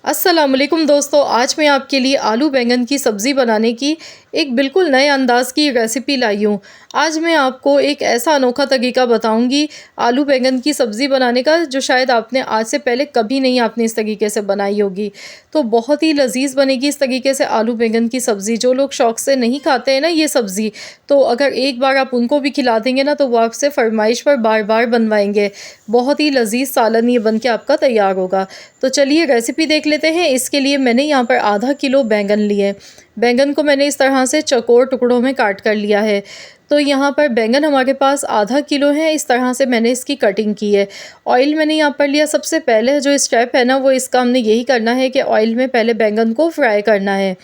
अस्सलामुअलैकुम दोस्तों, आज मैं आपके लिए आलू बैंगन की सब्ज़ी बनाने की एक बिल्कुल नए अंदाज़ की रेसिपी लाई हूँ। आज मैं आपको एक ऐसा अनोखा तरीका बताऊँगी आलू बैंगन की सब्ज़ी बनाने का, जो शायद आपने आज से पहले कभी नहीं आपने इस तरीके से बनाई होगी। तो बहुत ही लज़ीज़ बनेगी इस तरीके से आलू बैंगन की सब्ज़ी। जो लोग शौक़ से नहीं खाते हैं ना ये सब्ज़ी, तो अगर एक बार आप उनको भी खिला देंगे ना, तो वो आपसे फ़रमाइश पर बार-बार बनवाएँगे। बहुत ही लज़ीज़ सालन ये बन के आपका तैयार होगा। तो चलिए रेसिपी देख लेते हैं। इसके लिए मैंने यहाँ पर आधा किलो बैंगन लिए। बैंगन को मैंने इस तरह से चौकोर टुकड़ों में काट कर लिया है। तो यहाँ पर बैंगन हमारे पास आधा किलो है, इस तरह से मैंने इसकी कटिंग की है। ऑयल मैंने यहाँ पर लिया। सबसे पहले जो स्टेप है ना, वो इसका हमने यही करना है कि ऑयल में पहले बैंगन को फ्राई करना है।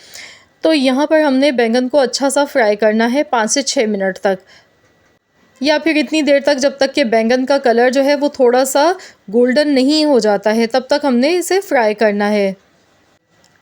तो यहाँ पर हमने बैंगन को अच्छा सा फ्राई करना है 5 से 6 मिनट तक, या फिर इतनी देर तक जब तक कि बैंगन का कलर जो है वो थोड़ा-सा गोल्डन नहीं हो जाता है, तब तक हमने इसे फ्राई करना है।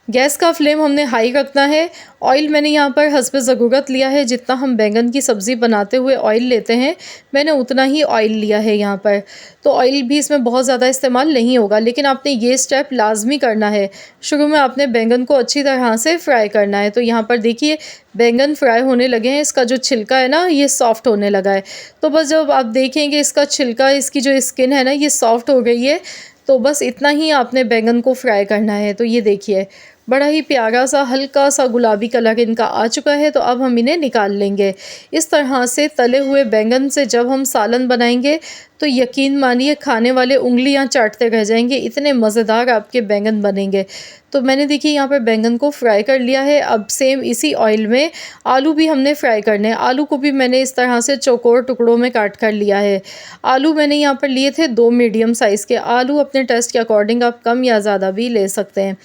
गैस का फ्लेम हमने हाई रखना है। ऑयल मैंने यहाँ पर हस्बे ज़रूरत लिया है। जितना हम बैंगन की सब्ज़ी बनाते हुए ऑयल लेते हैं, मैंने उतना ही ऑयल लिया है यहाँ पर। तो ऑयल भी इसमें बहुत ज़्यादा इस्तेमाल नहीं होगा, लेकिन आपने ये स्टेप लाज़मी करना है। शुरू में आपने बैंगन को अच्छी तरह से फ्राई करना है। तो यहाँ पर देखिए बैंगन फ्राई होने लगे हैं। इसका जो छिलका है ना, ये सॉफ्ट होने लगा है। तो बस जब आप देखेंगे इसका छिलका, इसकी जो स्किन है ना, ये सॉफ्ट हो गई है, तो बस इतना ही आपने बैंगन को फ्राई करना है। तो ये देखिए बड़ा ही प्यारा सा हल्का सा गुलाबी कलर इनका आ चुका है। तो अब हम इन्हें निकाल लेंगे। इस तरह से तले हुए बैंगन से जब हम सालन बनाएंगे, तो यकीन मानिए खाने वाले उंगलियां चाटते रह जाएंगे, इतने मज़ेदार आपके बैंगन बनेंगे। तो मैंने देखिए यहाँ पर बैंगन को फ्राई कर लिया है। अब सेम इसी ऑयल में आलू भी हमने फ्राई करने हैं। आलू को भी मैंने इस तरह से चौकोर टुकड़ों में काट कर लिया है। आलू मैंने यहाँ पर लिए थे 2 मीडियम साइज़ के आलू। अपने टेस्ट के अकॉर्डिंग आप कम या ज़्यादा भी ले सकते हैं।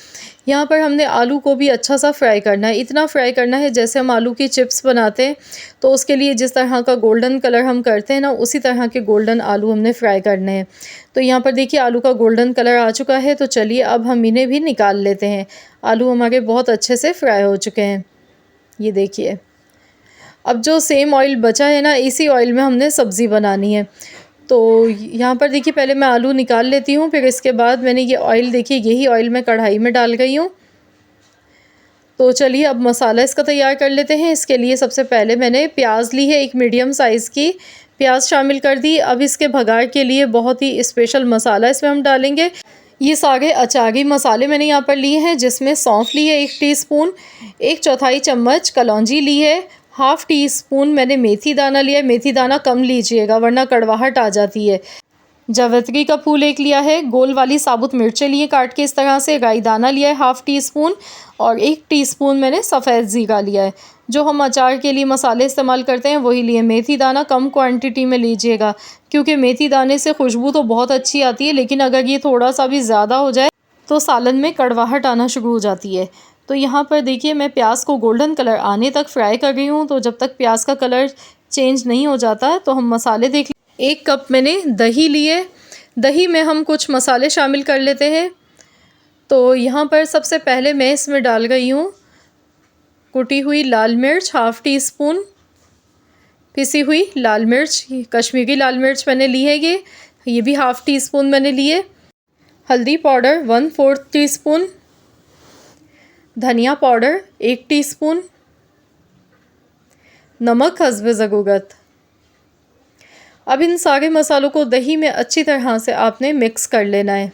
यहाँ पर हमने आलू को भी अच्छा सा फ्राई करना है। इतना फ्राई करना है जैसे हम आलू की चिप्स बनाते हैं, तो उसके लिए जिस तरह का गोल्डन कलर हम करते हैं ना, उसी तरह के गोल्डन आलू हमने फ्राई करने हैं। तो यहाँ पर देखिए आलू का गोल्डन कलर आ चुका है। तो चलिए अब हम इन्हें भी निकाल लेते हैं। आलू हमारे बहुत अच्छे से फ्राई हो चुके हैं, ये देखिए। अब जो सेम ऑयल बचा है ना, इसी ऑयल में हमने सब्ज़ी बनानी है। तो यहाँ पर देखिए पहले मैं आलू निकाल लेती हूँ, फिर इसके बाद मैंने ये ऑयल देखिए, यही ऑयल मैं कढ़ाई में डाल गई हूँ। तो चलिए अब मसाला इसका तैयार कर लेते हैं। इसके लिए सबसे पहले मैंने प्याज ली है, एक मीडियम साइज़ की प्याज शामिल कर दी। अब इसके भगार के लिए बहुत ही स्पेशल मसाला इसमें हम डालेंगे। ये सारे अचारी मसाले मैंने यहाँ पर लिए हैं, जिसमें सौंफ ली है 1 टीस्पून, 1/4 चम्मच कलौंजी ली है, हाफ़ टी स्पून मैंने मेथी दाना लिया है। मेथी दाना कम लीजिएगा वरना कड़वाहट आ जाती है। जावित्री का फूल 1 लिया है, गोल वाली साबुत मिर्चें लिए काट के इस तरह से, राई दाना लिया है हाफ़ टी स्पून, और 1 टीस्पून मैंने सफ़ेद ज़ीरा लिया है। जो हम अचार के लिए मसाले इस्तेमाल करते हैं वही लिए। मेथी दाना कम क्वांटिटी में लीजिएगा, क्योंकि मेथी दाने से खुशबू तो बहुत अच्छी आती है, लेकिन अगर ये थोड़ा-सा भी ज़्यादा हो जाए तो सालन में कड़वाहट आना शुरू हो जाती है। तो यहाँ पर देखिए मैं प्याज को गोल्डन कलर आने तक फ्राई कर रही हूँ। तो जब तक प्याज का कलर चेंज नहीं हो जाता, तो हम मसाले देख 1 कप मैंने दही लिए। दही में हम कुछ मसाले शामिल कर लेते हैं। तो यहाँ पर सबसे पहले मैं इसमें डाल रही हूँ कुटी हुई लाल मिर्च हाफ़ टी स्पून, पिसी हुई लाल मिर्च, कश्मीरी लाल मिर्च मैंने ली है ये भी हाफ़ टी स्पून मैंने लिए। हल्दी पाउडर 1/4 टीस्पून, धनिया पाउडर 1 टीस्पून, नमक हस्बे ज़रूरत। अब इन सारे मसालों को दही में अच्छी तरह से आपने मिक्स कर लेना है।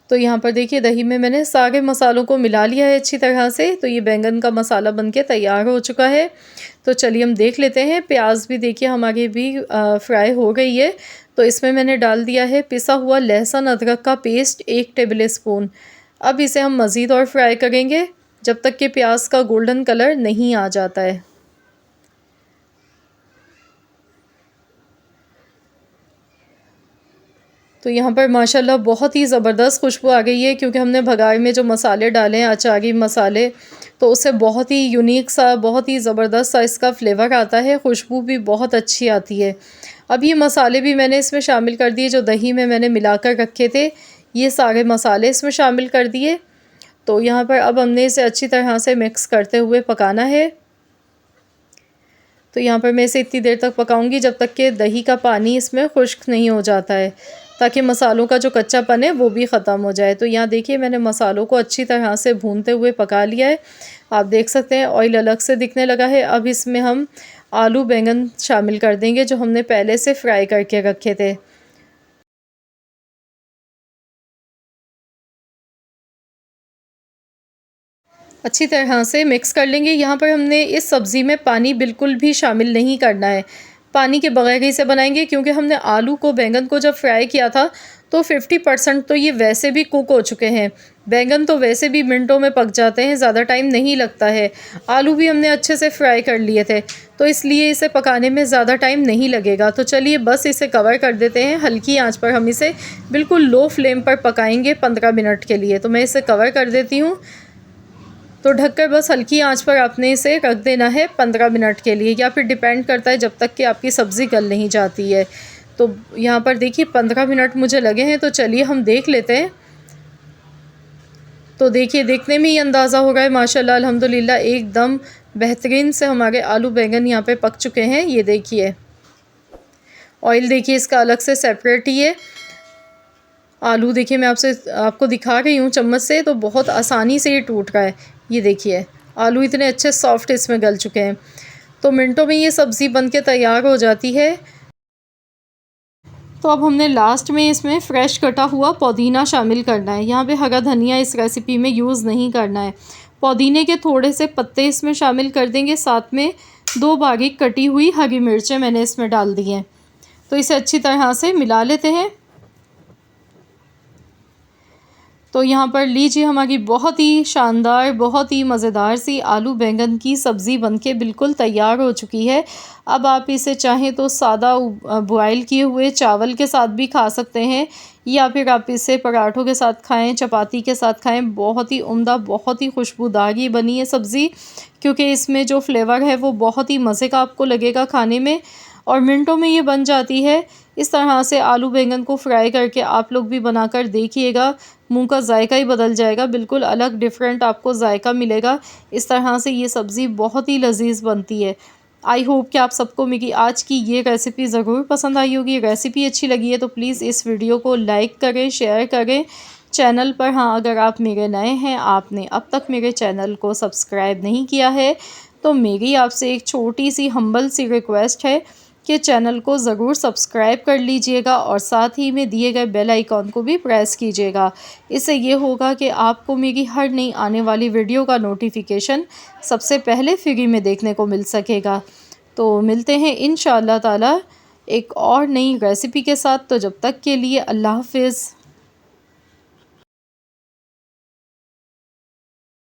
तो यहाँ पर देखिए दही में मैंने सारे मसालों को मिला लिया है अच्छी तरह से। तो ये बैंगन का मसाला बनके तैयार हो चुका है। तो चलिए हम देख लेते हैं। प्याज भी देखिए हमारी भी फ्राई हो गई है। तो इसमें मैंने डाल दिया है पिसा हुआ लहसुन अदरक का पेस्ट 1 टेबल स्पून। अब इसे हम मज़ीद और फ्राई करेंगे जब तक कि प्याज का गोल्डन कलर नहीं आ जाता है। तो यहाँ पर माशाल्लाह बहुत ही ज़बरदस्त खुशबू आ गई है, क्योंकि हमने भगार में जो मसाले डाले हैं अचारी मसाले, तो उससे बहुत ही यूनिक सा, बहुत ही ज़बरदस्त सा इसका फ्लेवर आता है। खुशबू भी बहुत अच्छी आती है। अब ये मसाले भी मैंने इसमें शामिल कर दिए, जो दही में मैंने मिलाकर रखे थे, ये सारे मसाले इसमें शामिल कर दिए। तो यहाँ पर अब हमने इसे अच्छी तरह से मिक्स करते हुए पकाना है। तो यहाँ पर मैं इसे इतनी देर तक पकाऊंगी जब तक कि दही का पानी इसमें खुश्क नहीं हो जाता है। ताकि मसालों का जो कच्चापन है वो भी ख़त्म हो जाए। तो यहाँ देखिए मैंने मसालों को अच्छी तरह से भूनते हुए पका लिया है। आप देख सकते हैं ऑयल अलग से दिखने लगा है। अब इसमें हम आलू बैंगन शामिल कर देंगे जो हमने पहले से फ्राई करके रखे थे। अच्छी तरह से मिक्स कर लेंगे। यहाँ पर हमने इस सब्ज़ी में पानी बिल्कुल भी शामिल नहीं करना है। पानी के बगैर ही इसे बनाएंगे क्योंकि हमने आलू को बैंगन को जब फ्राई किया था तो 50% तो ये वैसे भी कुक हो चुके हैं। बैंगन तो वैसे भी मिनटों में पक जाते हैं, ज़्यादा टाइम नहीं लगता है। आलू भी हमने अच्छे से फ्राई कर लिए थे, तो इसलिए इसे पकाने में ज़्यादा टाइम नहीं लगेगा। तो चलिए बस इसे कवर कर देते हैं। हल्की आंच पर हम इसे बिल्कुल लो फ्लेम पर पकाएंगे 15 मिनट के लिए। तो मैं इसे कवर कर देती हूँ। तो ढककर बस हल्की आंच पर आपने इसे रख देना है 15 मिनट के लिए, या फिर डिपेंड करता है जब तक कि आपकी सब्ज़ी गल नहीं जाती है। तो यहाँ पर देखिए 15 मिनट मुझे लगे हैं, तो चलिए हम देख लेते हैं। तो देखिए देखने में ही अंदाज़ा हो रहा है माशाल्लाह अल्हम्दुलिल्लाह एकदम बेहतरीन से हमारे आलू बैंगन यहाँ पे पक चुके हैं। ये देखिए ऑयल देखिए इसका अलग से सेपरेट ही है। आलू देखिए मैं आपको दिखा रही हूँ चम्मच से, तो बहुत आसानी से ये टूट रहा है। ये देखिए आलू इतने अच्छे सॉफ्ट इसमें गल चुके हैं। तो मिनटों में ये सब्ज़ी बन के तैयार हो जाती है। तो अब हमने लास्ट में इसमें फ्रेश कटा हुआ पुदीना शामिल करना है। यहाँ पे हरा धनिया इस रेसिपी में यूज़ नहीं करना है। पुदीने के थोड़े से पत्ते इसमें शामिल कर देंगे, साथ में 2 बारीक कटी हुई हरी मिर्चें मैंने इसमें डाल दी हैं। तो इसे अच्छी तरह से मिला लेते हैं। तो यहाँ पर लीजिए हमारी बहुत ही शानदार, बहुत ही मज़ेदार सी आलू बैंगन की सब्ज़ी बनके बिल्कुल तैयार हो चुकी है। अब आप इसे चाहें तो सादा बॉयल किए हुए चावल के साथ भी खा सकते हैं, या फिर आप इसे पराठों के साथ खाएं, चपाती के साथ खाएं। बहुत ही उम्दा, बहुत ही खुशबूदार ये बनी है सब्ज़ी, क्योंकि इसमें जो फ्लेवर है वो बहुत ही मज़े का आपको लगेगा खाने में, और मिनटों में ये बन जाती है। इस तरह से आलू बैंगन को फ्राई करके आप लोग भी बनाकर देखिएगा, मुंह का जायका ही बदल जाएगा। बिल्कुल अलग डिफरेंट आपको जायका मिलेगा। इस तरह से ये सब्ज़ी बहुत ही लजीज बनती है। आई होप कि आप सबको मेरी आज की ये रेसिपी ज़रूर पसंद आई होगी। रेसिपी अच्छी लगी है तो प्लीज़ इस वीडियो को लाइक करें, शेयर करें। चैनल पर हाँ अगर आप मेरे नए हैं, आपने अब तक मेरे चैनल को सब्सक्राइब नहीं किया है, तो मेरी आपसे एक छोटी सी हम्बल सी रिक्वेस्ट है कि चैनल को ज़रूर सब्सक्राइब कर लीजिएगा, और साथ ही में दिए गए बेल आइकॉन को भी प्रेस कीजिएगा। इससे ये होगा कि आपको मेरी हर नई आने वाली वीडियो का नोटिफिकेशन सबसे पहले फ्री में देखने को मिल सकेगा। तो मिलते हैं इंशाअल्लाह ताला एक और नई रेसिपी के साथ। तो जब तक के लिए अल्लाह हाफ़िज़।